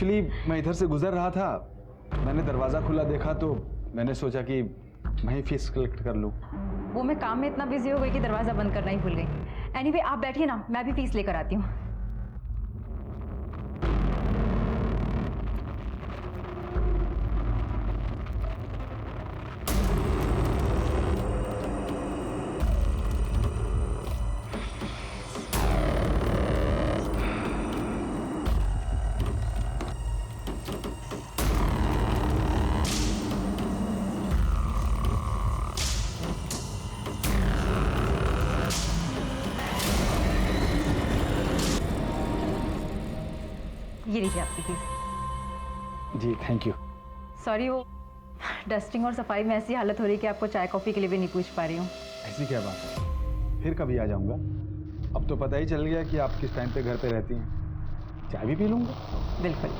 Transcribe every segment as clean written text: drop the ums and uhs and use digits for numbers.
Actually मैं इधर से गुजर रहा था, मैंने दरवाज़ा खुला देखा तो मैंने सोचा कि मैं ही फीस कलेक्ट कर लूँ। वो मैं काम में इतना बिजी हो गई कि दरवाज़ा बंद करना ही भूल गई। एनीवे आप बैठिए ना, मैं भी फीस लेकर आती हूँ। ये लीजिए आपकी फीस। जी थैंक यू। सॉरी, वो डस्टिंग और सफाई में ऐसी हालत हो रही है कि आपको चाय कॉफ़ी के लिए भी नहीं पूछ पा रही हूँ। ऐसी क्या बात है, फिर कभी आ जाऊँगा। अब तो पता ही चल गया कि आप किस टाइम पे घर पे रहती हैं। चाय भी पी लूँगा। बिल्कुल।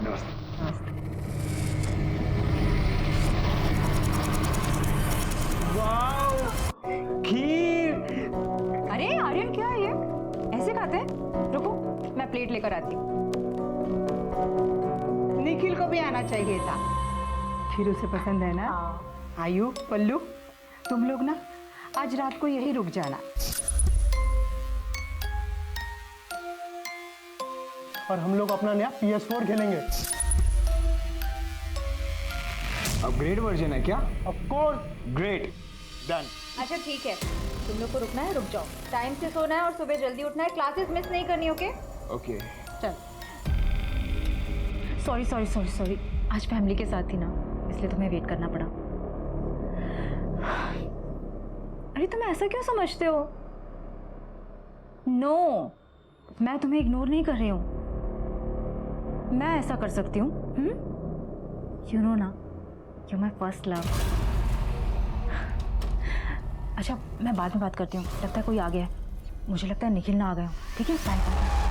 नमस्ते। नमस्ते। वाओ, खीर। अरे आर्यन, क्या है ये? ऐसे खाते हैं? रुको, मैं प्लेट लेकर आती हूँ। निखिल को भी आना चाहिए था। खीर उसे पसंद है ना? आयु, पल्लू, तुम लोग ना आज रात को यही रुक जाना। और हम लोग अपना नया PS4 खेलेंगे। अपग्रेड वर्जन है क्या? Of course, great, done. अच्छा ठीक है, तुम लोग को रुकना है, रुक जाओ। टाइम से सोना है और सुबह जल्दी उठना है, क्लासेस मिस नहीं करनी। Okay okay. चल। सॉरी सॉरी सॉरी सॉरी, आज फैमिली के साथ थी ना, इसलिए तुम्हें वेट करना पड़ा। अरे तुम ऐसा क्यों समझते हो? नो, मैं तुम्हें इग्नोर नहीं कर रही हूँ। मैं ऐसा कर सकती हूँ। यू नो ना, यू माई फर्स्ट लव। अच्छा, मैं बाद में बात करती हूँ, लगता है कोई आ गया है। मुझे लगता है निखिल ना आ गया हो। ठीक है, बाय बाय।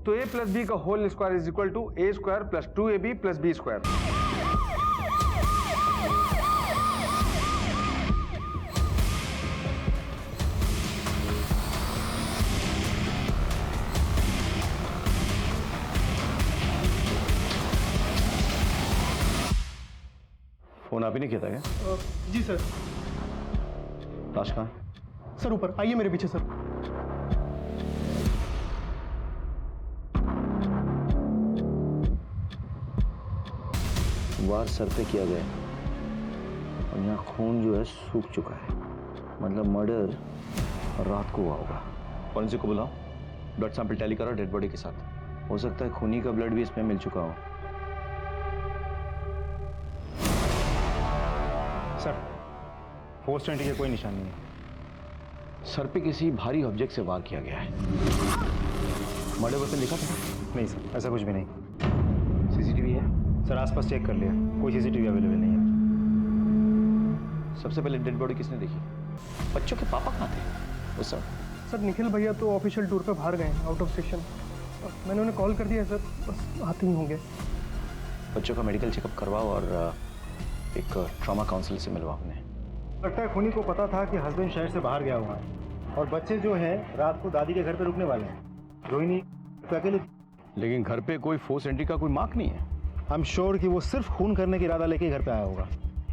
तो a प्लस बी का whole square is equal to a square plus 2ab plus b square. Phone आप ही नहीं किया था क्या? जी सर। ताश कहाँ है? सर ऊपर आइए मेरे पीछे सर। वार सर पे किया गया और यहाँ खून जो है सूख चुका है, मतलब मर्डर रात को हुआ होगा। फॉरेंसिक को बुलाओ, ब्लड सैंपल टैली करो डेड बॉडी के साथ। हो सकता है खूनी का ब्लड भी इसमें मिल चुका हो। सर, 420 के कोई निशान नहीं है। सर पे किसी भारी ऑब्जेक्ट से वार किया गया है। मर्डर वेपन दिखा था? नहीं सर, ऐसा कुछ भी नहीं। सीसीटीवी है? सर आसपास चेक कर लिया, कोई सीसीटीवी अवेलेबल नहीं है। सबसे पहले डेड बॉडी किसने देखी? बच्चों के पापा कहाँ थे उस समय? सर निखिल भैया तो ऑफिशियल टूर पे बाहर गए हैं, आउट ऑफ स्टेशन। मैंने उन्हें कॉल कर दिया सर, बस आते ही होंगे। बच्चों का मेडिकल चेकअप करवाओ और एक ट्रॉमा काउंसलर से मिलवाओ उन्हें। लगता है खूनी को पता था कि हस्बैंड शहर से बाहर गया हुआ है और बच्चे जो हैं रात को दादी के घर पे रुकने वाले हैं। रोहिणी तो अकेले, लेकिन घर पे कोई फोर्स एंट्री का कोई मार्क नहीं है। आई एम श्योर कि वो सिर्फ खून करने की इरादा लेके घर पे आया होगा।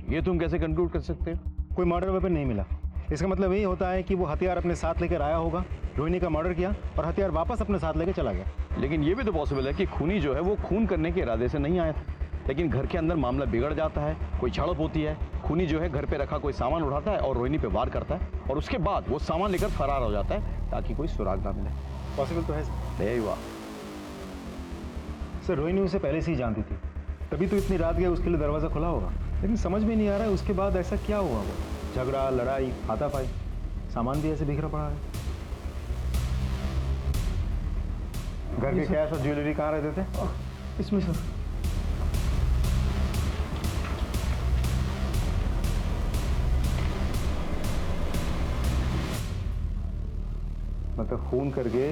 ये तुम कैसे कंक्लूड कर सकते हो? कोई मर्डर वेपन नहीं मिला, इसका मतलब यही होता है कि वो हथियार अपने साथ लेकर आया होगा, रोहिणी का मर्डर किया और हथियार वापस अपने साथ लेकर चला गया। लेकिन ये भी तो पॉसिबल है कि खूनी जो है वो खून करने के इरादे से नहीं आया था, लेकिन घर के अंदर मामला बिगड़ जाता है, कोई झड़प होती है, खूनी जो है घर पे रखा कोई सामान उठाता है और रोहिणी पे वार करता है और उसके बाद वो सामान लेकर फरार हो जाता है ताकि कोई सुराग ना मिले। पॉसिबल तो है हुआ सर। रोहिणी उसे पहले से ही जानती थी, तभी तो इतनी रात गया उसके लिए दरवाज़ा खुला होगा। लेकिन समझ में नहीं आ रहा है उसके बाद ऐसा क्या हुआ। वो झगड़ा, लड़ाई, हाथापाई, सामान भी ऐसे बिखरा पड़ा है। घर के कैश और ज्वेलरी कहाँ रहते थे? इसमें सर। मतलब खून करके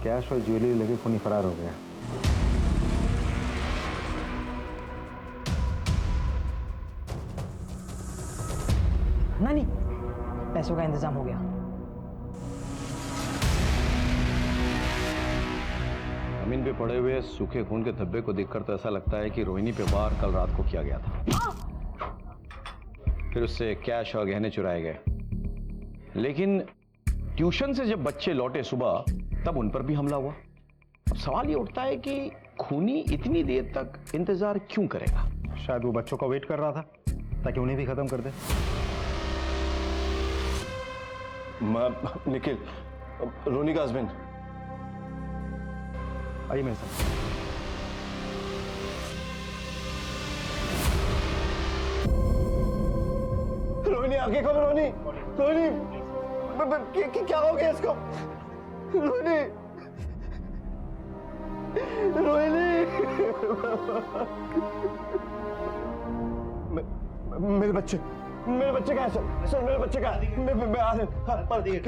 कैश और ज्वेलरी लेके खूनी फरार हो गया। नानी, पैसों का इंतजाम हो गया। जमीन पे पड़े हुए सूखे खून के धब्बे को देखकर तो ऐसा लगता है कि रोहिणी पे वार कल रात को किया गया था। फिर उससे कैश और गहने चुराए गए। लेकिन ट्यूशन से जब बच्चे लौटे सुबह, तब उन पर भी हमला हुआ। अब सवाल ये उठता है कि खूनी इतनी देर तक इंतजार क्यों करेगा? शायद वो बच्चों का वेट कर रहा था ताकि उन्हें भी खत्म कर दे। निखिल, रोनी का हस्बैंड। आइए मेरे साथ। रोहिणी आगे खोलो, रोहिणी, रोहिणी, क्या हो गया इसको? रोहिणी, रोहिणी, मेरे बच्चे कहाँ हैं सर? मेरे बच्चे कहाँ हैं? मैं आ रहा हूँ। दीदी,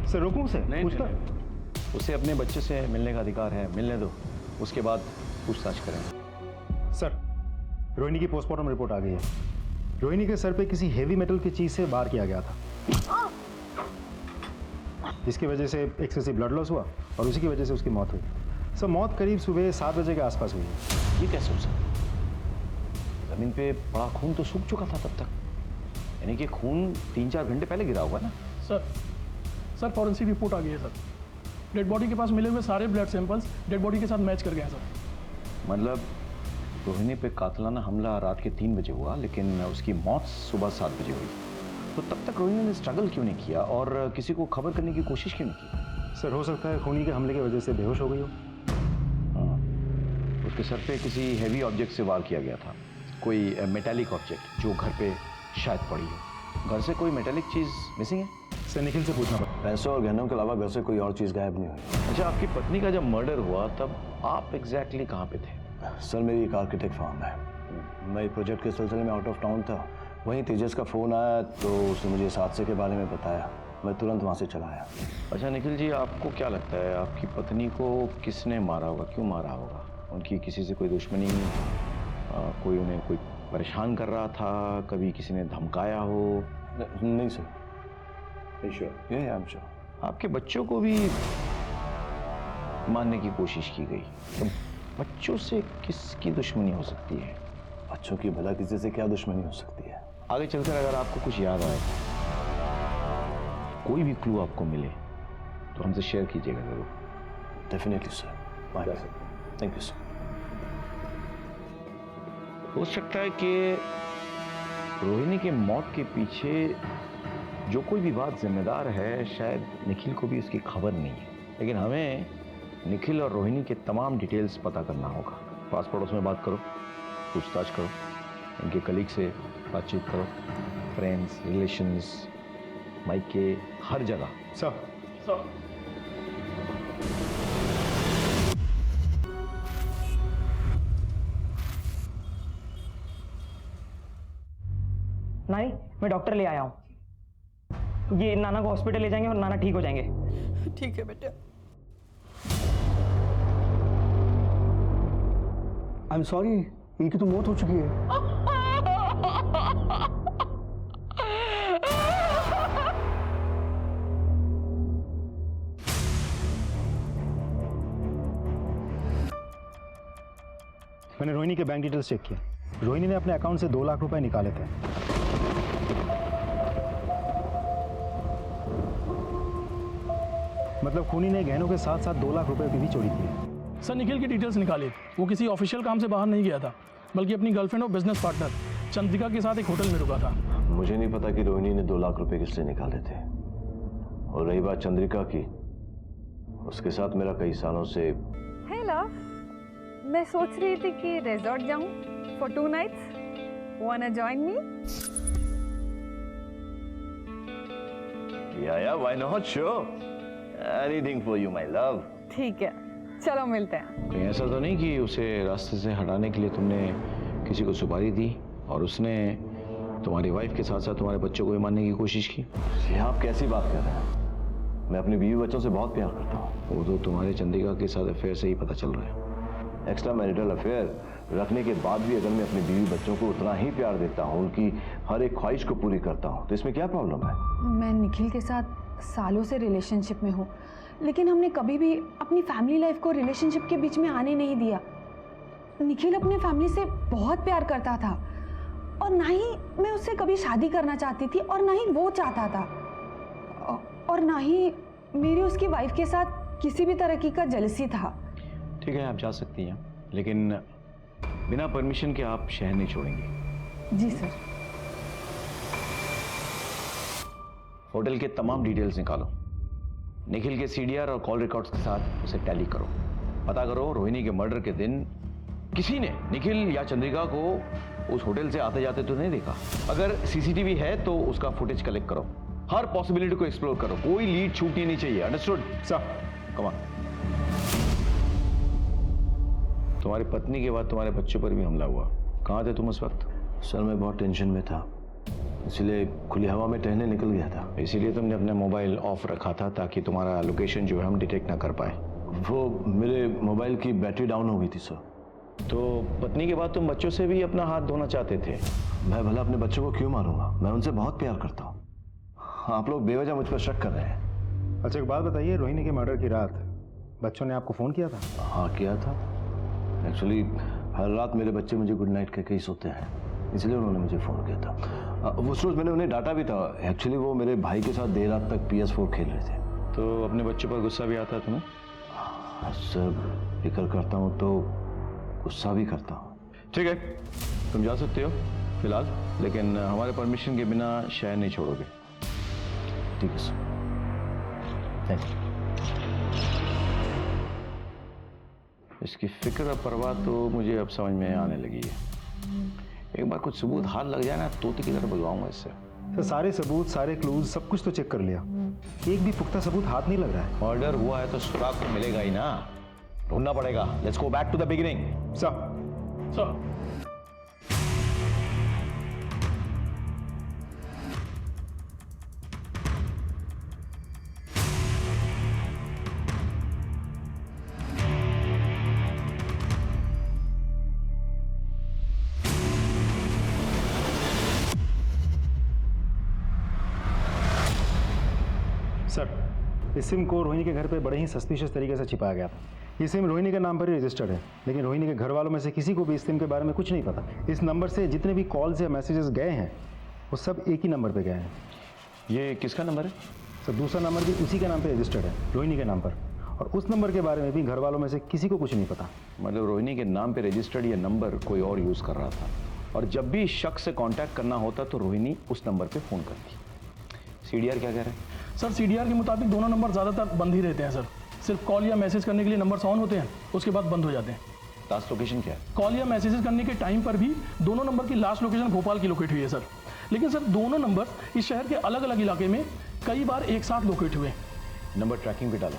सर रोकूं उसे? नहीं, पूछता? नहीं। उसे अपने बच्चे से मिलने का अधिकार है, मिलने दो। उसके बाद पूछताछ करेंगे। सर, रोहिणी की पोस्टमार्टम रिपोर्ट आ गई है। रोहिणी के सर पे किसी हेवी मेटल की चीज से वार किया गया था, जिसकी वजह से एक्सेसिव ब्लड लॉस हुआ और उसी की वजह से उसकी मौत हुई। सर, मौत करीब सुबह 7 बजे के आसपास हुई है। ये कैसे हो सकता? जमीन पे पड़ा खून तो सूख चुका था तब तक, यानी कि खून 3-4 घंटे पहले गिरा होगा ना? सर फॉरेंसिक रिपोर्ट आ गई है सर। डेड बॉडी के पास मिले हुए सारे ब्लड सैंपल्स डेड बॉडी के साथ मैच कर गए हैं सर। मतलब रोहिणी पे कातिलाना हमला रात के 3 बजे हुआ, लेकिन उसकी मौत सुबह 7 बजे हुई। तो तब तक रोहिणी ने स्ट्रगल क्यों नहीं किया और किसी को खबर करने की कोशिश क्यों नहीं की? सर, हो सकता है खूनी के हमले की वजह से बेहोश हो गई हो। हाँ, उसके सर पे किसी हैवी ऑब्जेक्ट से वार किया गया था, कोई मेटालिक ऑब्जेक्ट जो घर पे शायद पड़ी हो। घर से कोई मेटालिक चीज़ मिसिंग है? सर, निखिल से पूछना पड़ा। पैसों और गहनों के अलावा घर से कोई और चीज गायब नहीं हुई। अच्छा, आपकी पत्नी का जब मर्डर हुआ तब आप एग्जैक्टली कहाँ पे थे? सर, मेरी एक आर्किटेक्ट फर्म है। मैं एक प्रोजेक्ट के सिलसिले में आउट ऑफ टाउन था। वहीं तेजस का फ़ोन आया तो उसने मुझे इस हादसे के बारे में बताया। मैं तुरंत वहाँ से चला आया। अच्छा निखिल जी, आपको क्या लगता है आपकी पत्नी को किसने मारा होगा, क्यों मारा होगा? उनकी किसी से कोई दुश्मनी, कोई उन्हें कोई परेशान कर रहा था, कभी किसी ने धमकाया हो? नहीं सर। श्योर? ये आई एम श्योर। आपके बच्चों को भी मारने की कोशिश की गई, तो बच्चों से किसकी दुश्मनी हो सकती है? बच्चों की भला किसी से क्या दुश्मनी हो सकती है? आगे चलकर अगर आपको कुछ याद आए, कोई भी क्लू आपको मिले, तो हमसे शेयर कीजिएगा जरूर। Definitely sir. Bye. Thank you sir. हो सकता है कि रोहिणी के मौत के पीछे जो कोई भी बात जिम्मेदार है, शायद निखिल को भी उसकी खबर नहीं है। लेकिन हमें निखिल और रोहिणी के तमाम डिटेल्स पता करना होगा। पास पड़ोस में बात करो, पूछताछ करो, इनके कलीग से बातचीत करो, फ्रेंड्स, रिलेशंस, मायके, हर जगह। सर, नानी, मैं डॉक्टर ले आया हूँ। ये नाना को हॉस्पिटल ले जाएंगे और नाना ठीक हो जाएंगे। ठीक है बेटा। आई एम सॉरी, इनकी तो मौत हो चुकी है। मैंने रोहिणी के बैंक डिटेल्स चेक किए। रोहिणी ने अपने अकाउंट से 2 लाख रुपए निकाले थे। मतलब खूनी ने गहनों के साथ साथ 2 लाख रुपए की भी चोरी की है। सर निखिल की डिटेल्स निकाली। वो किसी ऑफिशियल काम से बाहर नहीं गया था, बल्कि अपनी गर्लफ्रेंड और बिजनेस पार्टनर चंद्रिका के साथ एक होटल में रुका था। मुझे नहीं पता कि रोहिणी ने 2 लाख रुपए किस लिए निकाले थे। और रही बात चंद्रिका की, उसके साथ मेरा कई सालों से। हे लव, मैं सोच रही थी कि रिजॉर्ट जाऊं for 2 nights. Wanna join me? या why not, sure, anything for you my love. ठीक है, चलो मिलते हैं। कहीं ऐसा तो नहीं कि उसे रास्ते से हटाने के लिए तुमने किसी को सुपारी दी और उसने तुम्हारी वाइफ के साथ साथ तुम्हारे बच्चों को भी मारने की कोशिश की? ये आप कैसी बात कर रहे हैं? मैं अपनी बीवी बच्चों से बहुत प्यार करता हूँ। वो तो तुम्हारे चंद्रिका के साथ अफेयर से ही पता चल रहा है। एक्स्ट्रा मैरिटल अफेयर रखने के बाद भी अगर मैं अपनी बीवी बच्चों को उतना ही प्यार देता हूँ, उनकी हर एक ख्वाहिश को पूरी करता हूँ, तो इसमें क्या प्रॉब्लम है? मैं निखिल के साथ सालों से रिलेशनशिप में हूँ, लेकिन हमने कभी भी अपनी फैमिली लाइफ को रिलेशनशिप के बीच में आने नहीं दिया। निखिल अपने फैमिली से बहुत प्यार करता था और ना ही मैं उससे कभी शादी करना चाहती थी और ना ही वो चाहता था, और ना ही मेरी उसकी वाइफ के साथ किसी भी तरह की का जेलसी था। ठीक है, आप जा सकती हैं, लेकिन बिना परमिशन के आप शहर नहीं छोड़ेंगे। जी सर। होटल के तमाम डिटेल्स निकालो, निखिल के सीडीआर और कॉल रिकॉर्ड्स के साथ उसे टैली करो। पता करो रोहिणी के मर्डर के दिन किसी ने निखिल या चंद्रिका को उस होटल से आते जाते तो नहीं देखा। अगर सीसीटीवी है तो उसका फुटेज कलेक्ट करो, हर पॉसिबिलिटी को एक्सप्लोर करो, कोई लीड छूटनी नहीं चाहिए। Understood sir? Come on. तुम्हारी पत्नी के बाद तुम्हारे बच्चों पर भी हमला हुआ, कहाँ थे तुम उस वक्त? सर मैं बहुत टेंशन में था, इसलिए खुली हवा में टहलने निकल गया था। इसीलिए तुमने अपना मोबाइल ऑफ रखा था ताकि तुम्हारा लोकेशन जो है हम डिटेक्ट ना कर पाए। वो मेरे मोबाइल की बैटरी डाउन हो गई थी सर। तो पत्नी के बाद तुम बच्चों से भी अपना हाथ धोना चाहते थे? मैं भला अपने बच्चों को क्यों मारूंगा? मैं उनसे बहुत प्यार करता हूँ। आप लोग बेवजह मुझ पर शक कर रहे हैं। अच्छा एक बात बताइए, रोहिणी के मर्डर की रात बच्चों ने आपको फ़ोन किया था? हाँ किया था। एक्चुअली हर रात मेरे बच्चे मुझे गुड नाइट कहके ही सोते हैं, इसलिए उन्होंने मुझे फ़ोन किया था। उस रोज़ मैंने उन्हें डांटा भी था। एक्चुअली वो मेरे भाई के साथ देर रात तक PS4 खेल रहे थे। तो अपने बच्चों पर गुस्सा भी आता है तुम्हें? सर फिक्र करता हूँ तो गुस्सा भी करता हूँ। ठीक है, तुम जा सकते हो फिलहाल, लेकिन हमारे परमिशन के बिना शहर नहीं छोड़ोगे। ठीक है सर, थैंक यू। इसकी फिक्र और परवाह तो मुझे अब समझ में आने लगी है। एक बार कुछ सबूत हाथ लग जाए ना, तोते की तरह बुलवाऊंगा इससे। तो सारे सबूत, सारे क्लूज, सब कुछ तो चेक कर लिया, एक भी पुख्ता सबूत हाथ नहीं लग रहा है। मर्डर हुआ है तो सुराग तो मिलेगा ही ना, ढूंढना पड़ेगा। Let's go back to the beginning. Sir sir sir इस सिम को रोहिणी के घर पे बड़े ही सस्पिशियस तरीके से छिपाया गया था। ये सिम रोहिणी के नाम पर ही रजिस्टर्ड है, लेकिन रोहिणी के घर वालों में से किसी को भी इस सिम के बारे में कुछ नहीं पता। इस नंबर से जितने भी कॉल्स या मैसेजेस गए हैं वो सब एक ही नंबर पे गए हैं। ये किसका नंबर है? सर दूसरा नंबर भी उसी के नाम पे रजिस्टर्ड है, रोहिणी के नाम पर, और उस नंबर के बारे में भी घर वालों में से किसी को कुछ नहीं पता। मतलब रोहिणी के नाम पे रजिस्टर्ड ये नंबर कोई और यूज़ कर रहा था, और जब भी शख्स से कांटेक्ट करना होता तो रोहिणी उस नंबर पे फ़ोन करती। सीडीआर क्या कह रहे हैं? सर सीडीआर के मुताबिक दोनों नंबर ज़्यादातर बंद ही रहते हैं सर। सिर्फ कॉल या मैसेज करने के लिए नंबर्स ऑन होते हैं, उसके बाद बंद हो जाते हैं। लास्ट लोकेशन क्या है? कॉल या मैसेजेस करने के टाइम पर भी दोनों नंबर की लास्ट लोकेशन भोपाल की लोकेट हुई है सर। लेकिन सर दोनों नंबर इस शहर के अलग अलग इलाके में कई बार एक साथ लोकेट हुए। नंबर ट्रैकिंग पे डालो,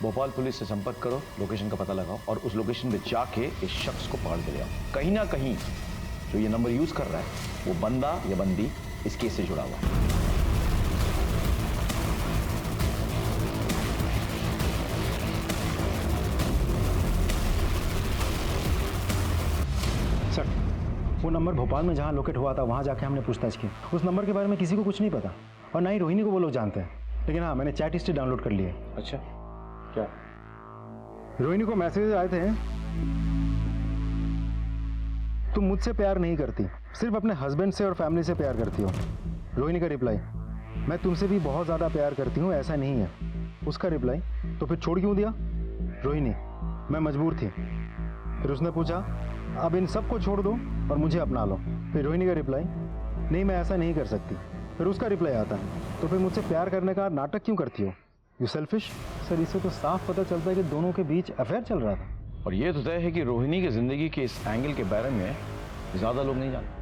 भोपाल पुलिस से संपर्क करो, लोकेशन का पता लगाओ और उस लोकेशन पे जाके इस शख्स को पकड़ के ले आओ। कहीं ना कहीं जो ये नंबर यूज़ कर रहा है वो बंदा या बंदी इस केस से जुड़ा हुआ है। सर वो नंबर भोपाल में जहाँ लोकेट हुआ था वहाँ जाके हमने पूछताछ की। उस नंबर के बारे में किसी को कुछ नहीं पता और ना ही रोहिणी को वो लोग जानते हैं। लेकिन हाँ, मैंने चैट हिस्ट्री डाउनलोड कर ली है। अच्छा क्या? रोहिणी को मैसेज आए थे, तुम मुझसे प्यार नहीं करती, सिर्फ अपने हस्बैंड से और फैमिली से प्यार करती हो। रोहिणी का रिप्लाई, मैं तुमसे भी बहुत ज़्यादा प्यार करती हूँ, ऐसा नहीं है। उसका रिप्लाई, तो फिर छोड़ क्यों दिया? रोहिणी, मैं मजबूर थी। फिर उसने पूछा, अब इन सबको छोड़ दो और मुझे अपना लो। फिर रोहिणी का रिप्लाई, नहीं मैं ऐसा नहीं कर सकती। फिर उसका रिप्लाई आता है, तो फिर मुझसे प्यार करने का नाटक क्यों करती हो? You selfish. सर इससे तो साफ पता चलता है कि दोनों के बीच अफेयर चल रहा था। और ये तो तय है कि रोहिणी की जिंदगी के इस एंगल के बारे में ज़्यादा लोग नहीं जानते।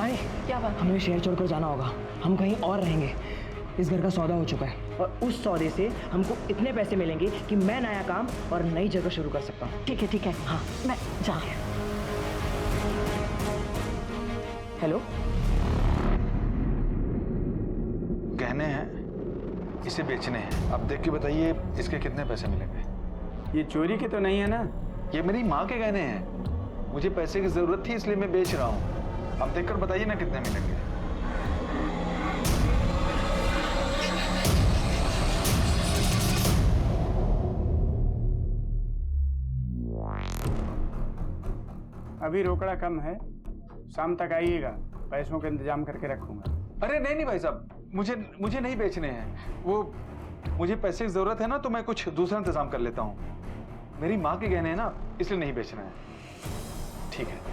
मारे क्या बात? हमें शहर छोड़कर जाना होगा, हम कहीं और रहेंगे। इस घर का सौदा हो चुका है और उस सौदे से हमको इतने पैसे मिलेंगे कि मैं नया काम और नई जगह शुरू कर सकता हूँ। ठीक है, हाँ मैं जा। हेलो, गहने हैं, इसे बेचने हैं। अब देख के बताइए इसके कितने पैसे मिलेंगे। ये चोरी के तो नहीं है ना? ये मेरी माँ के गहने हैं, मुझे पैसे की जरूरत थी इसलिए मैं बेच रहा हूँ। अब देखकर बताइए ना कितने मिलेंगे। अभी रोकड़ा कम है, शाम तक आइएगा, पैसों का इंतजाम करके रखूंगा। अरे नहीं भाई साहब, मुझे नहीं बेचने हैं। वो मुझे पैसे की जरूरत है ना, तो मैं कुछ दूसरा इंतजाम कर लेता हूँ। मेरी माँ के गहने हैं ना, इसलिए नहीं बेचना है। ठीक है,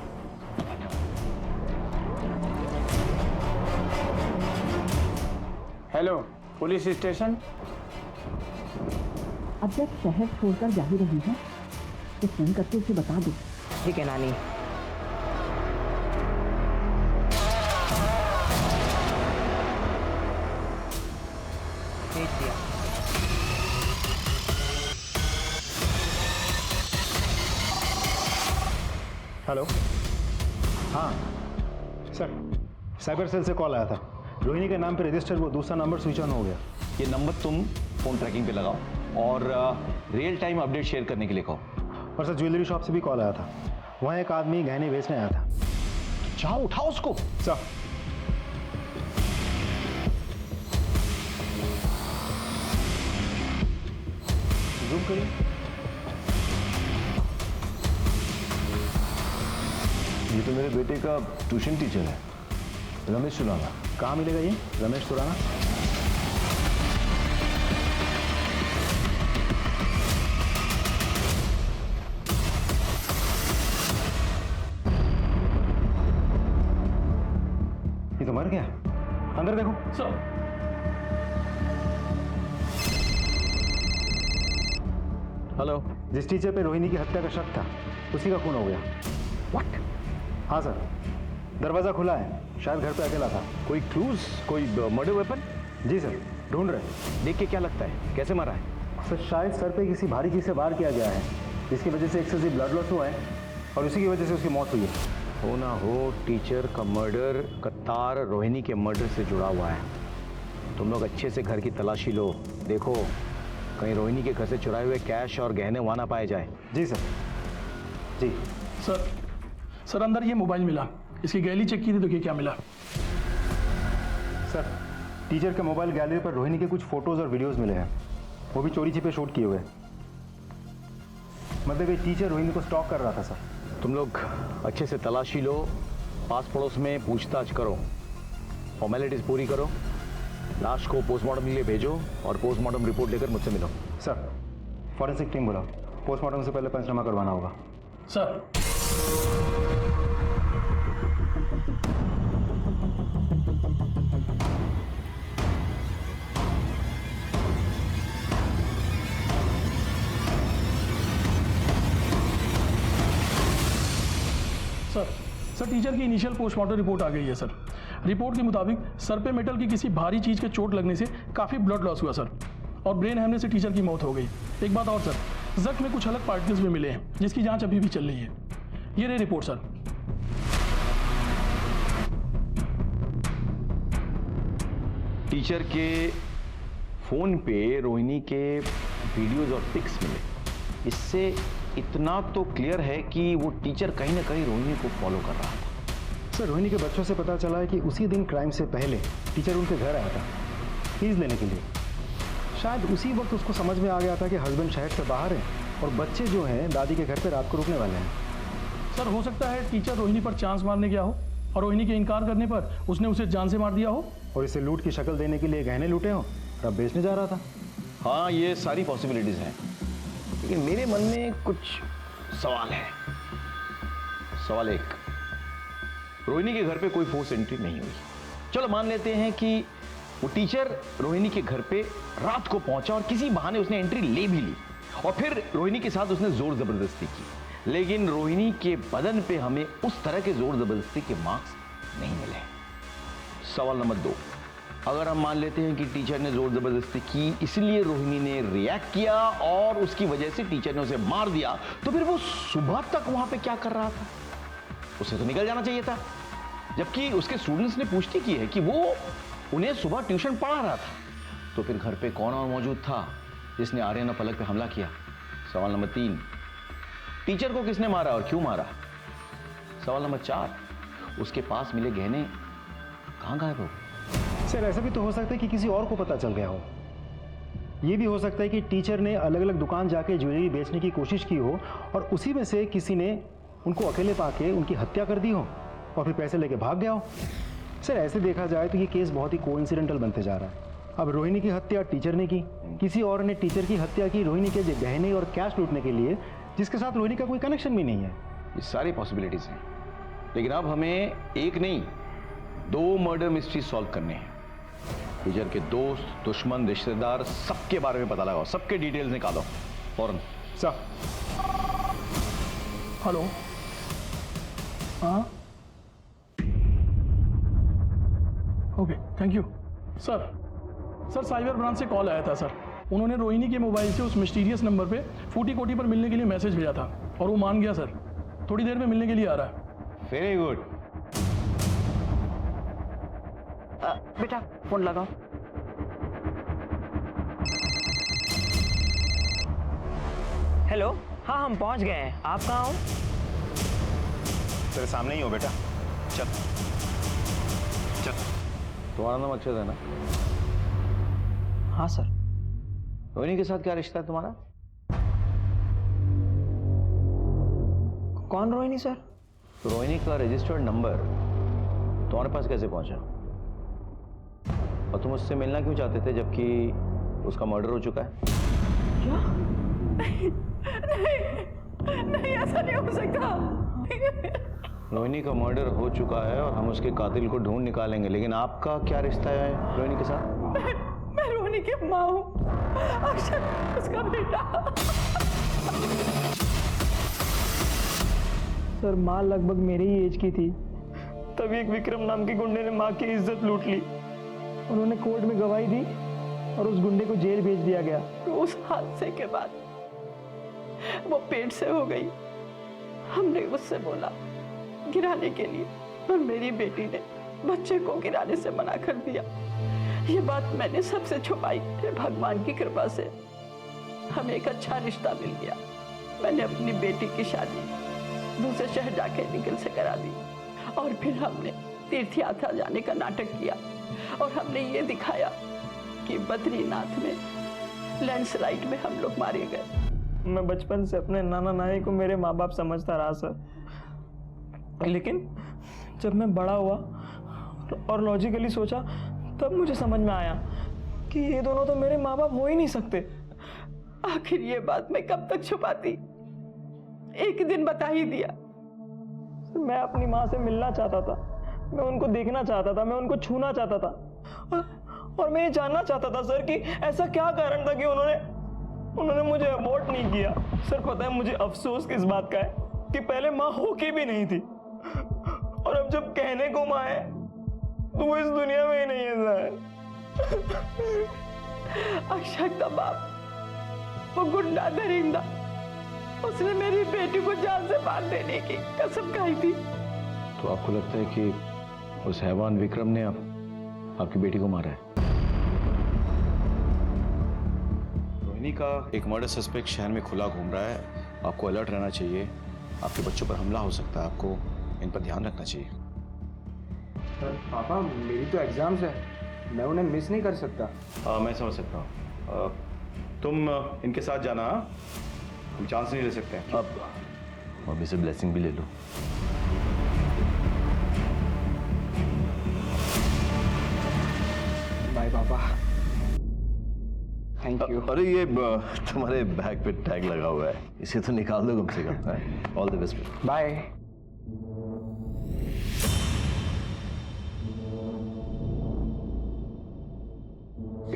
हेलो, पुलिस स्टेशन। अब जब शहर छोड़कर जा ही रही है तो फोन करके उसे बता दो। ठीक है नानी। भेज दिया। हेलो, हाँ सर, साइबर सेल से कॉल आया था। रोहिणी के नाम पे रजिस्टर वो दूसरा नंबर स्विच ऑन हो गया। ये नंबर तुम फ़ोन ट्रैकिंग पे लगाओ और रियल टाइम अपडेट शेयर करने के लिए कहो। और सर, ज्वेलरी शॉप से भी कॉल आया था, वहाँ एक आदमी गहने बेचने आया था। जाओ उठाओ उसको। सर, जूम करिए। ये तो मेरे बेटे का ट्यूशन टीचर है, रमेश सुराना। कहाँ मिलेगा ये रमेश सुराना? ये तो मर गया। अंदर देखो। सर हेलो, जिस टीचर पे रोहिणी की हत्या का शक था, उसी का खून हो गया। व्हाट? हाँ सर, दरवाजा खुला है, शायद घर पे अकेला था। कोई क्लूज, कोई मर्डर वेपन? जी सर, ढूंढ रहे हैं। देख के क्या लगता है, कैसे मारा है? सर, शायद सर पे किसी भारी चीज से वार किया गया है, जिसकी वजह से एक्सेसिव ब्लड लॉस हुआ है और उसी की वजह से उसकी मौत हुई है। हो ना हो, टीचर का मर्डर का तार रोहिणी के मर्डर से जुड़ा हुआ है। तुम लोग अच्छे से घर की तलाशी लो, देखो कहीं रोहिणी के घर से चुराए हुए कैश और गहने वहाँ ना पाए जाए। जी सर। जी सर अंदर ये मोबाइल मिला, इसकी गैलरी चेक की थी, देखिए क्या मिला। सर, टीचर के मोबाइल गैलरी पर रोहिणी के कुछ फोटोज और वीडियोस मिले हैं, वो भी चोरी छिपे शूट किए हुए। मतलब ये टीचर रोहिणी को स्टॉक कर रहा था सर। तुम लोग अच्छे से तलाशी लो, पास पड़ोस में पूछताछ करो, फॉर्मेलिटीज पूरी करो, लाश को पोस्टमार्टम के लिए भेजो और पोस्टमार्टम रिपोर्ट लेकर मुझसे मिलो। सर, फॉरेंसिक टीम बुलाओ, पोस्टमार्टम से पहले पंचनामा करवाना होगा। सर सर टीचर की इनिशियल पोस्टमार्टम रिपोर्ट आ गई है सर। रिपोर्ट के मुताबिक सर पे मेटल की किसी भारी चीज के चोट लगने से काफी ब्लड लॉस हुआ सर, और ब्रेन हैमरेज से टीचर की मौत हो गई। एक बात और सर, जख्म में कुछ अलग पार्टिकल्स भी मिले हैं, जिसकी जांच अभी भी चल रही है। ये रही रिपोर्ट सर। टीचर के फोन पे रोहिणी के वीडियोज और पिक्स मिले, इससे इतना तो क्लियर है कि वो टीचर कहीं ना कहीं रोहिणी को फॉलो कर रहा था। सर, रोहिणी के बच्चों से पता चला है कि उसी दिन क्राइम से पहले टीचर उनके घर आया था फीस लेने के लिए। शायद उसी वक्त उसको समझ में आ गया था कि हस्बैंड शहर से बाहर है और बच्चे जो हैं दादी के घर पे रात को रुकने वाले हैं। सर हो सकता है टीचर रोहिणी पर चांस मारने गया हो और रोहिणी के इनकार करने पर उसने उसे जान से मार दिया हो, और इसे लूट की शक्ल देने के लिए गहने लूटे हो और अब बेचने जा रहा था। हाँ, ये सारी पॉसिबिलिटीज हैं, लेकिन मेरे मन में कुछ सवाल है। सवाल एक, रोहिणी के घर पे कोई फोर्स एंट्री नहीं हुई। चलो मान लेते हैं कि वो टीचर रोहिणी के घर पे रात को पहुंचा और किसी बहाने उसने एंट्री ले भी ली और फिर रोहिणी के साथ उसने जोर जबरदस्ती की, लेकिन रोहिणी के बदन पे हमें उस तरह के जोर जबरदस्ती के मार्क्स नहीं मिले। सवाल नंबर 2, अगर हम मान लेते हैं कि टीचर ने जोर जबरदस्ती की इसलिए रोहिणी ने रिएक्ट किया और उसकी वजह से टीचर ने उसे मार दिया, तो फिर वो सुबह तक वहां पे क्या कर रहा था? उसे तो निकल जाना चाहिए था। जबकि उसके स्टूडेंट्स ने पुष्टि की है कि वो उन्हें सुबह ट्यूशन पढ़ा रहा था। तो फिर घर पे कौन और मौजूद था जिसने आर्यन और पलक पे हमला किया? सवाल नंबर 3, टीचर को किसने मारा और क्यों मारा? सवाल नंबर 4, उसके पास मिले गहने कहां गायब हो गए? सर ऐसा भी तो हो सकता है कि किसी और को पता चल गया हो। ये भी हो सकता है कि टीचर ने अलग अलग दुकान जाके ज्वेलरी बेचने की कोशिश की हो और उसी में से किसी ने उनको अकेले पाके उनकी हत्या कर दी हो और फिर पैसे लेके भाग गया हो। सर ऐसे देखा जाए तो ये केस बहुत ही कोइंसिडेंटल बनते जा रहा है। अब रोहिणी की हत्या टीचर ने की, किसी और ने टीचर की हत्या की रोहिणी के गहने और कैश लूटने के लिए, जिसके साथ रोहिणी का कोई कनेक्शन भी नहीं है। ये सारी पॉसिबिलिटीज हैं, लेकिन अब हमें एक नहीं 2 मर्डर मिस्ट्री सॉल्व करने हैं। टीचर के दोस्त, दुश्मन, रिश्तेदार सबके बारे में पता लगाओ, सबके डिटेल्स निकालो फौरन। सर हेलो, हाँ okay thank you. Sir cyber branch से कॉल आया था सर। उन्होंने रोहिणी के मोबाइल से उस मिस्टीरियस नंबर पे फूटी कोटी पर मिलने के लिए मैसेज भेजा था और वो मान गया सर। थोड़ी देर में मिलने के लिए आ रहा है। Very good. बेटा फोन लगाओ। हेलो, हाँ हम पहुंच गए हैं। आप कहाँ हो? तेरे सामने ही हो बेटा, चल चल। तुम्हारा नाम अक्षत है ना? हाँ सर। रोहिणी के साथ क्या रिश्ता है तुम्हारा? कौन रोहिणी सर? तो रोहिणी का रजिस्टर्ड नंबर तुम्हारे पास कैसे पहुंचा? और तुम उससे मिलना क्यों चाहते थे जबकि उसका मर्डर हो चुका है? क्या? नहीं ऐसा नहीं हो सकता। रोहिणी का मर्डर हो चुका है और हम उसके कातिल को ढूंढ निकालेंगे, लेकिन आपका क्या रिश्ता है रोहिणी के साथ? मैं रोहिणी की माँ हूँ, अक्षर उसका बेटा। सर माँ लगभग मेरे ही एज की थी, तभी एक विक्रम नाम के गुंडे ने माँ की इज्जत लूट ली। उन्होंने कोर्ट में गवाही दी और उस गुंडे को जेल भेज दिया गया। तो उस हादसे के बाद वो पेट से हो गई। हमने उससे बोला गिराने के लिए, और मेरी बेटी ने बच्चे को गिराने से मना कर दिया। ये बात मैंने सबसे छुपाई। भगवान की कृपा से हमें एक अच्छा रिश्ता मिल गया। मैंने अपनी बेटी की शादी दूसरे शहर जाके निखिल से करा दी और फिर हमने तीर्थ यात्रा जाने का नाटक किया और हमने ये दिखाया कि बद्रीनाथ में लैंडस्लाइड में हम लोग मारे गए। मैं बचपन से अपने नाना नानी को मेरे माँ बाप समझता रहा सर, लेकिन जब मैं बड़ा हुआ और लॉजिकली सोचा तब मुझे समझ में आया कि ये दोनों तो मेरे माँ बाप हो ही नहीं सकते। आखिर ये बात मैं कब तक छुपाती? एक दिन बता ही दिया। मैं अपनी माँ से मिलना चाहता था, मैं उनको देखना चाहता था, मैं उनको छूना चाहता था और मैं ये जानना चाहता था सर कि ऐसा क्या कारण था कि उन्होंने मुझे अबॉर्ट नहीं किया। सर पता है मुझे अफसोस किस बात का है कि पहले माँ होके भी नहीं थी और अब जब कहने को माँ है तो वो इस दुनिया में ही नहीं है सर। अक्षत बाप वो गुंडा दरिंदा, उसने मेरी बेटी को जान से मार देने की कसम खाई थी। तो आपको लगता है कि उस हैवान विक्रम ने आपकी बेटी को मारा है? रोहिणी का एक मर्डर सस्पेक्ट शहर में खुला घूम रहा है। आपको अलर्ट रहना चाहिए। आपके बच्चों पर हमला हो सकता है, आपको इन पर ध्यान रखना चाहिए। सर पापा मेरी तो एग्जाम्स है, मैं उन्हें मिस नहीं कर सकता। मैं समझ सकता हूँ। तुम इनके साथ जाना, हम चांस नहीं ले सकते। अब मम्मी से ब्लेसिंग भी ले लो। बाय पापा, थैंक यू। अरे ये तुम्हारे बैग पे टैग लगा हुआ है, इसे तो निकाल दो कम से कम। All the best. बाय।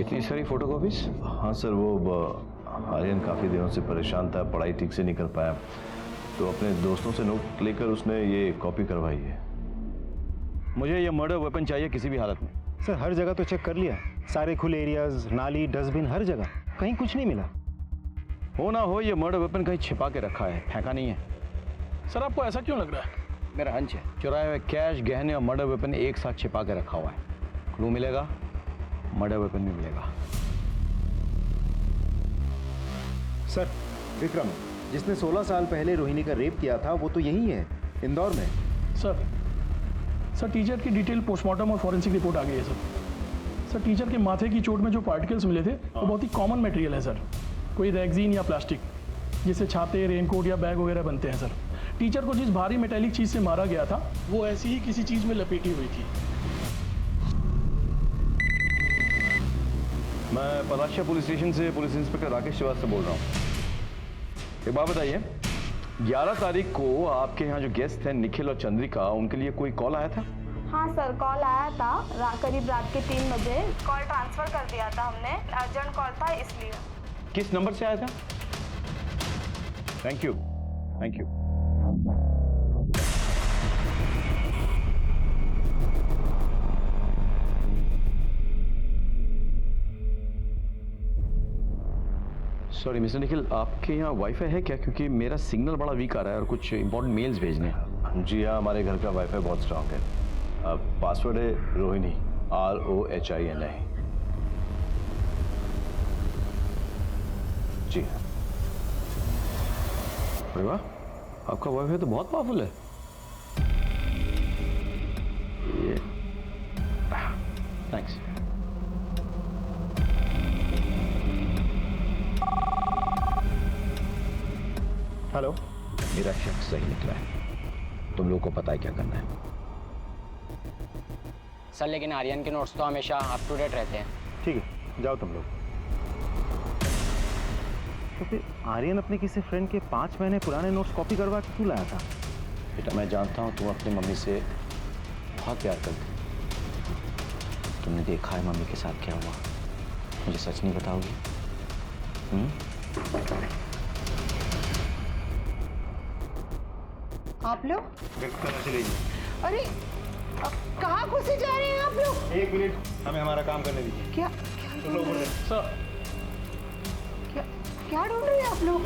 इतनी सारी फोटोकॉपीज? हाँ सर, वो आर्यन काफ़ी दिनों से परेशान था, पढ़ाई ठीक से नहीं कर पाया, तो अपने दोस्तों से नोट लेकर उसने ये कॉपी करवाई है। मुझे ये मर्डर वेपन चाहिए किसी भी हालत में। सर हर जगह तो चेक कर लिया, सारे खुले एरियाज, नाली, डस्टबिन, हर जगह, कहीं कुछ नहीं मिला। हो ना हो ये मर्डर वेपन कहीं छिपा के रखा है, फेंका नहीं है। सर आपको ऐसा क्यों लग रहा है? मेरा हंच है चुराए हुए कैश, गहने और मर्डर वेपन एक साथ छिपा के रखा हुआ है। क्लू मिलेगा, मर्डर वेपन भी मिलेगा। सर विक्रम, जिसने 16 साल पहले रोहिणी का रेप किया था वो तो यही है, इंदौर में। सर टीचर की डिटेल पोस्टमार्टम और फॉरेंसिक रिपोर्ट आ गई है सर। टीचर के माथे की चोट में जो पार्टिकल्स मिले थे वो बहुत ही कॉमन मटेरियल है सर, कोई रेक्सीन या प्लास्टिक, जिससे छाते, रेनकोट या बैग वगैरह बनते हैं सर। टीचर को जिस भारी मेटेलिक चीज़ से मारा गया था वो ऐसी ही किसी चीज़ में लपेटी हुई थी। मैं पलाशिया पुलिस स्टेशन से पुलिस इंस्पेक्टर राकेश श्रीवास्तव बोल रहा हूँ। एक बात बताइए, 11 तारीख को आपके यहाँ जो गेस्ट हैं निखिल और चंद्रिका, उनके लिए कोई कॉल आया था? हाँ सर, कॉल आया था करीब रात के 3 बजे। कॉल ट्रांसफर कर दिया था हमने, अर्जेंट कॉल था इसलिए। किस नंबर से आया था? Thank you, thank you. Sorry mister Nikhil, आपके यहाँ वाईफाई है क्या? क्योंकि मेरा सिग्नल बड़ा वीक आ रहा है और कुछ इंपॉर्टेंट मेल्स भेजने हैं। जी हाँ, हमारे घर का वाईफाई बहुत स्ट्रांग है। पासवर्ड है रोहिणी, ROHINI। जी हाँ। अरे वाह, आपका वाईफाई तो बहुत पावरफुल है। ये थैंक्स। हेलो। मेरा शक सही निकला है, तुम लोगों को पता है क्या करना है। सर लेकिन आर्यन के नोट्स तो हमेशा अप टू डेट रहते हैं। ठीक है, जाओ तुम लोग। तो फिर आर्यन अपने किसी फ्रेंड के 5 महीने पुराने नोट्स कॉपी करवा के क्यों लाया था? बेटा मैं जानता हूँ तुम अपनी मम्मी से बहुत प्यार करते हो। तुमने देखा है मम्मी के साथ क्या हुआ, मुझे सच नहीं बताओगी? आप लोग से लीजिए। अरे कहाँ घुसे जा रहे हैं आप लोग? 1 मिनट, हमें हमारा काम करने दीजिए। क्या सर क्या ढूंढ रहे हैं आप लोग?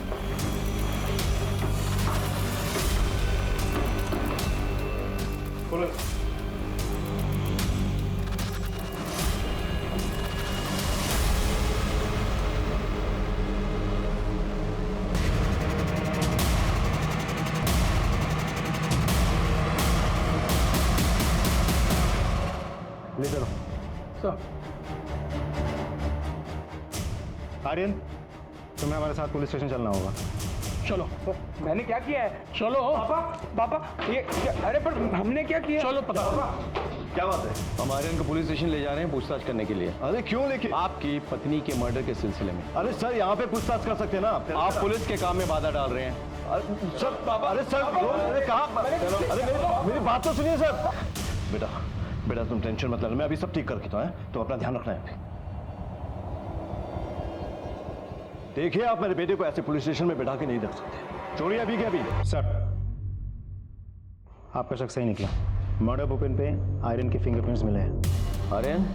खोलो। ले चलो। सर आर्यन, तुम्हें हमारे साथ पुलिस स्टेशन चलना होगा। चलो। मैंने क्या किया है? चलो। पापा ये अरे पर हमने क्या किया? चलो पता। क्या बात है? हम आर्यन को पुलिस स्टेशन ले जा रहे हैं पूछताछ करने के लिए। अरे क्यों लेके? आपकी पत्नी के मर्डर के सिलसिले में। अरे सर, यहाँ पे पूछताछ कर सकते हैं ना आप पुलिस के काम में बाधा डाल रहे हैं। अरे सर, पापा, अरे सर, अरे कहाँ? अरे मेरी बात तो सुनिए सर। बेटा तुम टेंशन मत लेना, मैं अभी सब ठीक करके तो है, तो अपना ध्यान रखना है। देखिए आप मेरे बेटे को ऐसे पुलिस स्टेशन में बैठा के नहीं रख सकते। चोरी अभी के अभी। सर आपका शक सही निकला, मर्डर वेपन पे आयरन के फिंगरप्रिंट्स मिले हैं। आर्यन,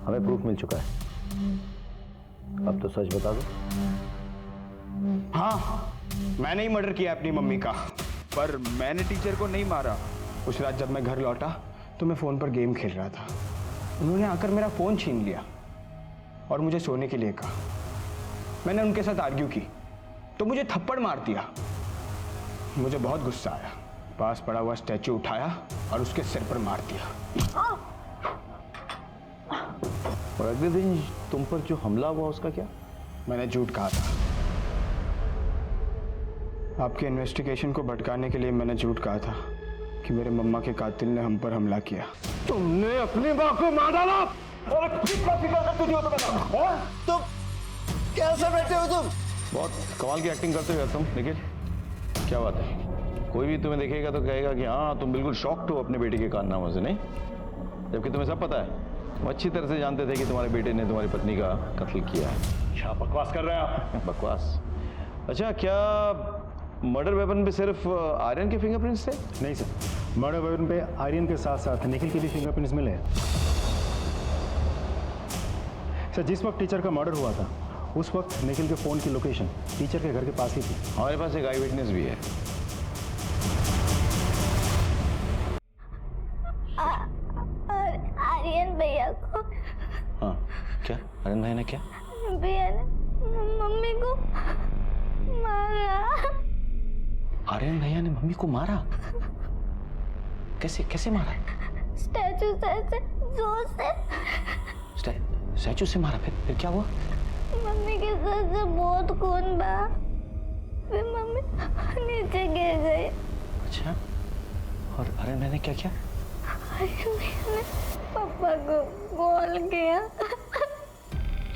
हमें प्रूफ मिल चुका है, अब तो सच बता दो। हाँ, मैंने ही मर्डर किया अपनी मम्मी का, पर मैंने टीचर को नहीं मारा। उस रात जब मैं घर लौटा तो मैं फ़ोन पर गेम खेल रहा था। उन्होंने आकर मेरा फ़ोन छीन लिया और मुझे सोने के लिए कहा। मैंने उनके साथ आर्ग्यू की तो मुझे थप्पड़ मार दिया। मुझे बहुत गुस्सा आया, पास पड़ा हुआ स्टैचू उठाया और उसके सिर पर मार दिया। और अगले दिन तुम पर जो हमला हुआ उसका क्या? मैंने झूठ कहा था। आपके इन्वेस्टिगेशन को भटकाने के लिए मैंने झूठ कहा था कि मेरे मम्मा के कातिल ने हम पर हमला किया। तुमने अपनी माँ को मार डाला और कितना फिक्र करते हो तुम? कैसे बैठे हो तुम? बहुत कमाल की एक्टिंग करते हो तुम निखिल, क्या बात है? कोई भी तुम्हें देखेगा तो कहेगा कि हाँ तुम बिल्कुल शॉक्ड हो अपने बेटे के कारनामों से, नहीं? जबकि तुम्हें सब पता है, वो अच्छी तरह से जानते थे कि तुम्हारे बेटे ने तुम्हारी पत्नी का कत्ल किया है। क्या बकवास कर रहे हैं आप? बकवास? अच्छा, क्या मर्डर वेपन पे सिर्फ आर्यन के फिंगरप्रिंट्स थे? नहीं सर, मर्डर वेपन पे आर्यन के साथ साथ निखिल के भी फिंगरप्रिंट्स मिले हैं। सर जिस वक्त टीचर का मर्डर हुआ था उस वक्त निखिल के फ़ोन की लोकेशन टीचर के घर के पास ही थी। हमारे पास एक आई विटनेस भी है। आर्यन भैया को। हाँ क्या? आर्यन भाई ने क्या? भैया ने मम्मी को मारा। आर्यन भैया ने मम्मी को मारा? कैसे कैसे मारा? स्टैचू से जोर से। स्टैचू से मारा? फिर क्या हुआ? मम्मी के सर से बहुत खून बहा, फिर मम्मी नीचे गिर गई। अच्छा, और आर्यन भैया ने क्या किया? आर्यन भैया ने पापा को कॉल किया।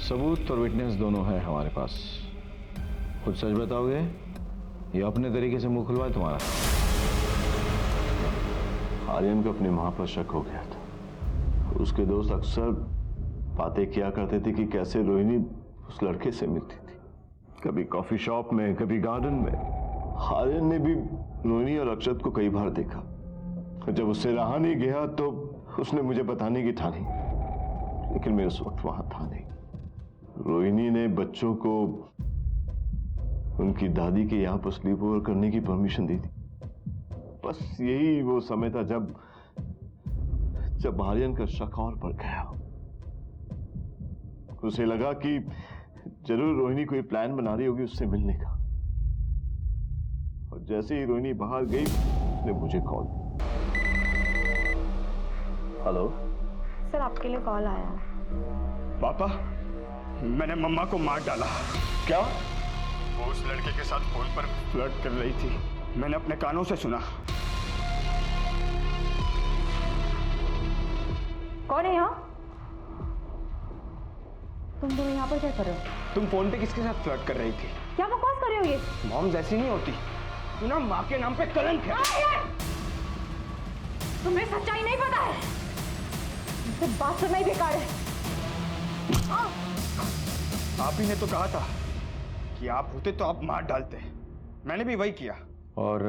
सबूत और विटनेस दोनों है हमारे पास। खुद सच बताओगे या अपने तरीके से मुंह खुलवाए तुम्हारा? आर्यन को अपनी मां पर शक हो गया था। उसके दोस्त अक्सर बातें किया करते थे कि कैसे रोहिणी उस लड़के से मिलती थी, कभी कॉफी शॉप में, कभी गार्डन में। आर्यन ने भी रोहिणी और अक्षत को कई बार देखा। जब उससे रहा नहीं गया तो उसने मुझे बताने की ठानी, लेकिन मैं उस वक्त वहां था नहीं। रोहिणी ने बच्चों को उनकी दादी के यहाँ पर स्लीप ओवर करने की परमिशन दी थी। बस यही वो समय था जब आर्यन का शक और बढ़ गया। उसे लगा कि जरूर रोहिणी कोई प्लान बना रही होगी उससे मिलने का। और जैसे ही रोहिणी बाहर गई उसने मुझे कॉल। हेलो सर, आपके लिए कॉल आया। पापा, मैंने मम्मा को मार डाला। क्या? वो उस लड़के के साथ फोन पर फ्लर्ट कर रही थी, मैंने अपने कानों से सुना। कौन है यहाँ? तुम दोनों यहाँ पर क्या कर रहे हो? तुम फोन पे किसके साथ फ्लर्ट कर रही थी? क्या बकवास कर रहे हो ये? मॉम जैसी नहीं होती, तू ना माँ के नाम पे कलंक है। तुम्हें सच्चाई नहीं पता है, मुझसे बात करना ही बेकार है। आप ही ने तो कहा था कि आप होते तो आप मार डालते, मैंने भी वही किया। और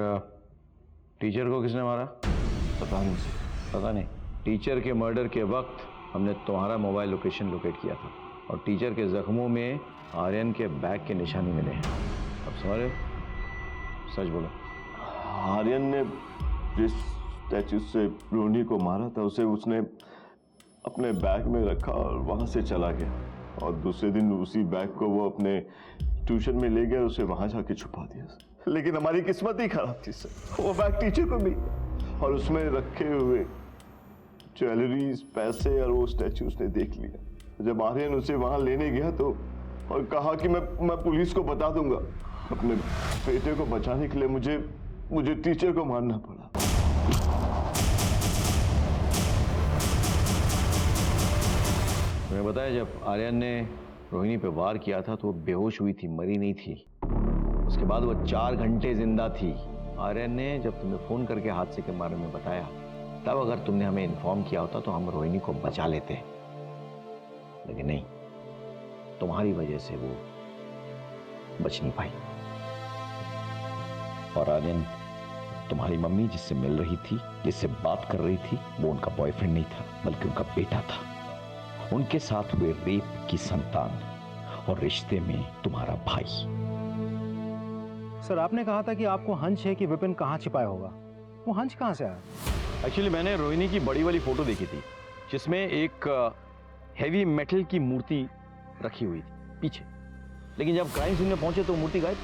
टीचर को किसने मारा? पता नहीं। पता नहीं। टीचर के मर्डर के वक्त हमने तुम्हारा मोबाइल लोकेशन लोकेट किया था और टीचर के जख्मों में आर्यन के बैग के निशानी मिले हैं। अब समझ रहे हो? सच बोलो। आर्यन ने जिस स्टैचू से रोहिणी को मारा था उसे उसने अपने बैग में रखा और वहां से चला गया। और दूसरे दिन उसी बैग को वो अपने ट्यूशन में ले गया और उसे वहां जाके छुपा दिया। लेकिन हमारी किस्मत ही खराब थी सर, वो बैग टीचर को मिल गया और उसमें रखे हुए ज्वेलरीज, पैसे और वो स्टैचू उसने देख लिया। जब आर्यन उसे वहां लेने गया तो और कहा कि मैं पुलिस को बता दूंगा। अपने बेटे को बचाने के लिए मुझे टीचर को मारना पड़ा। तुम्हें बताया जब आर्यन ने रोहिणी पे वार किया था तो वो बेहोश हुई थी, मरी नहीं थी। उसके बाद वो 4 घंटे जिंदा थी। आर्यन ने जब तुम्हें फोन करके हादसे के बारे में बताया तब अगर तुमने हमें इन्फॉर्म किया होता तो हम रोहिणी को बचा लेते, लेकिन नहीं, तुम्हारी वजह से वो बच नहीं पाई। और आर्यन, तुम्हारी मम्मी जिससे मिल रही थी, जिससे बात कर रही थी, वो उनका बॉयफ्रेंड नहीं था बल्कि उनका बेटा था। उनके साथ हुए रेप की संतान और रिश्ते में तुम्हारा भाई। सर आपने कहा था कि आपको हंच है कि विपिन कहाँ छिपाया होगा, वो हंच कहाँ से आया? एक्चुअली मैंने रोहिणी की बड़ी वाली फोटो देखी थी जिसमें एक हेवी मेटल की मूर्ति रखी हुई थी पीछे, लेकिन जब क्राइम सीन में पहुंचे तो मूर्ति गायब।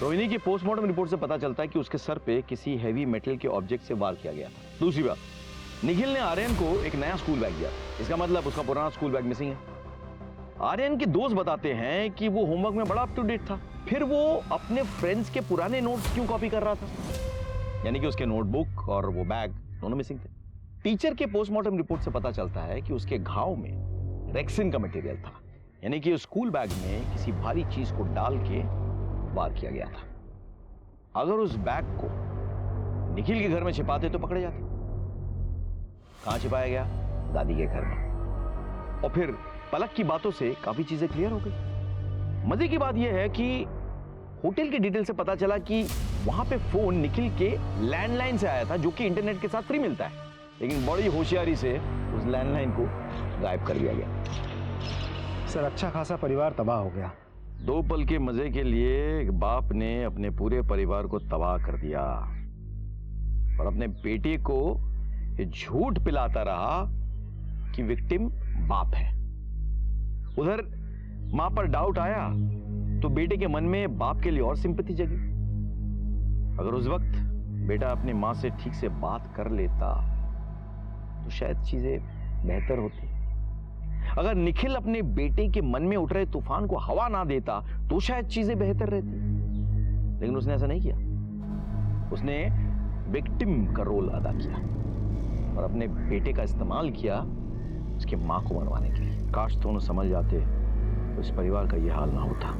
रोहिणी की पोस्टमार्टम रिपोर्ट से पता चलता है कि उसके सर पे किसी हेवी मेटल के ऑब्जेक्ट से वार किया गया था। दूसरी बात, निखिल ने आर्यन को एक नया स्कूल बैग दिया, इसका मतलब उसका पुराना स्कूल बैग मिसिंग है। आर्यन के दोस्त बताते हैं कि वो होमवर्क में बड़ा अप टू डेट था, फिर वो अपने फ्रेंड्स के पुराने नोट्स क्यों कॉपी कर रहा था? यानी कि उसके नोटबुक और वो बैग दोनों मिसिंग थे। टीचर के पोस्टमार्टम रिपोर्ट से पता चलता है कि उसके घाव में रेक्सिन का मटेरियल था, यानी कि उस स्कूल बैग में किसी भारी चीज को डाल के वार किया गया था। अगर उस बैग को निखिल के घर में छिपाते तो पकड़े जाते। कहां छिपाया गया? दादी के घर में। और फिर पलक की बातों से काफी चीजें क्लियर हो गई। मजे की बात यह है कि होटल के डिटेल से पता चला कि वहां पे फोन निखिल के लैंडलाइन से आया था, जो कि इंटरनेट के साथ फ्री मिलता है, लेकिन बड़ी होशियारी से उस लैंडलाइन को गायब कर दिया गया। सर अच्छा खासा परिवार तबाह हो गया। 2 पल के मजे के लिए एक बाप ने अपने पूरे परिवार को तबाह कर दिया और अपने बेटे को ये झूठ पिलाता रहा कि विक्टिम बाप है। उधर मां पर डाउट आया तो बेटे के मन में बाप के लिए और सिंपैथी जगी। अगर उस वक्त बेटा अपनी मां से ठीक से बात कर लेता तो शायद चीजें बेहतर होती। अगर निखिल अपने बेटे के मन में उठ रहे तूफान को हवा ना देता तो शायद चीजें बेहतर रहती, लेकिन उसने ऐसा नहीं किया। उसने विक्टिम का रोल अदा किया और अपने बेटे का इस्तेमाल किया उसकी मां को मनवाने के लिए। काश दोनों समझ जाते तो इस परिवार का यह हाल ना होता।